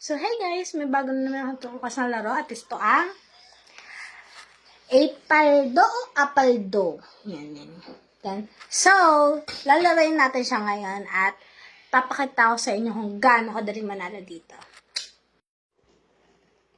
So, hey guys, may bago na naman akong tukas na laro at ito ang Apaldo o Apaldo. Yan. So, lalaroin natin siya ngayon at papakita ko sa inyo kung gaano kadaling manalo dito.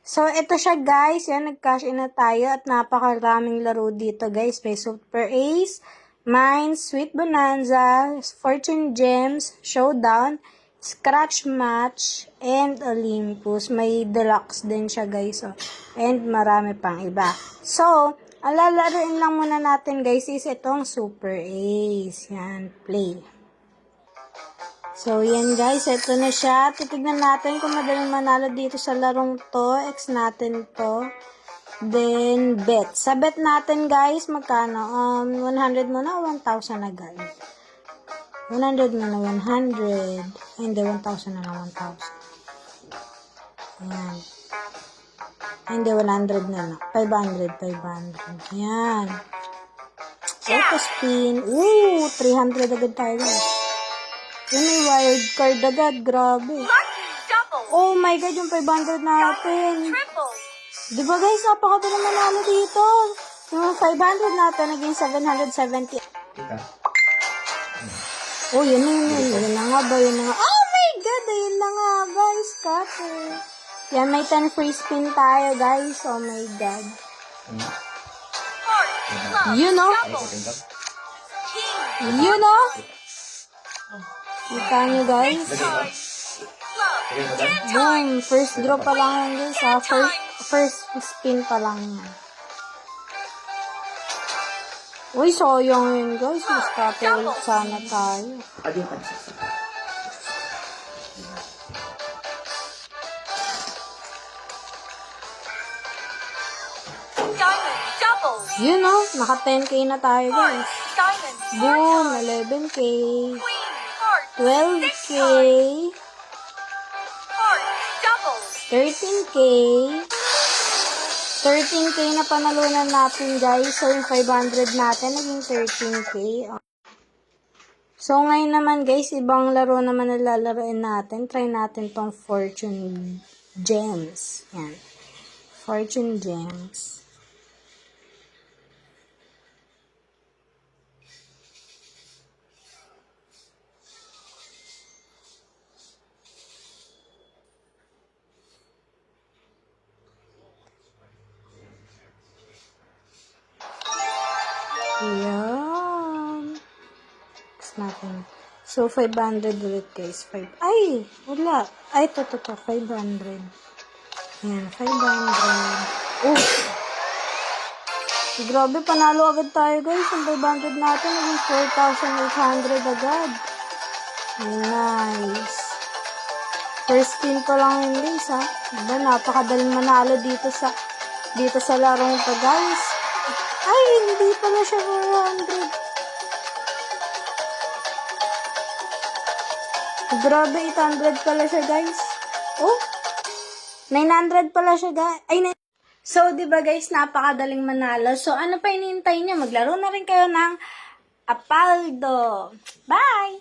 So, ito siya guys. Yan, nag-cash in na tayo at napakaraming laro dito guys. May Super Ace, Mines, Sweet Bonanza, Fortune Gems, Showdown, Scratch Match, and Olympus. May deluxe din siya guys. So, and marami pang iba. So, ang lalaroin lang muna natin guys is itong Super Ace. Yan, play. So, yan guys. Ito na siya. Titignan natin kung madaling manalo dito sa larong to. X natin to. Then, bet. Sa bet natin guys, magkano? 100 muna o 1,000 na guys? 100 na lang 100. Hindi, 1,000 na lang 1,000. Ayan. Hindi, 100 na lang. 500. Ayan. Auto spin. Ooh, 300 agad tayo. Yun, may wild card agad. Grabe. Oh my God, yung 500 natin. Diba guys, napakadali manalo dito. Yung 500 natin, naging 770. Oh, yun na nga ba, oh my God, yun na nga, guys, scatter. Yan, may 10 free spin tayo, guys, oh my God. You know? Kita nyo, guys? Boom, first draw pa lang yan, guys, ha? First spin pa lang yan. Uy, sayang yun guys. Mas ulit sana tayo. Yun o, naka 10k na tayo guys. Boom, 11k. 12k. 13k. 13k na panalunan natin guys. So yung 500 natin naging 13k. So, ngayon naman guys, ibang laro naman na lalaroin natin. Try natin tong Fortune Gems. Yan. Fortune Gems. Ayan. Natin. So, 500 ulit guys. Ay! Wala. Ay, to. 500. Ayan, 500. Oh! Grabe, panalo agad tayo guys. Ang 500 natin, naging 4,800 agad. Nice. First spin pa lang yun guys, ha. Diba, napakadaling manalo dito sa larong to guys. Ay, hindi pala siya 400. Grabe, 800 pala siya, guys. Oh, 900 pala siya, guys. So, diba, guys, napakadaling manalo. So, ano pa hinihintay niyo? Maglaro na rin kayo ng Apaldo. Bye!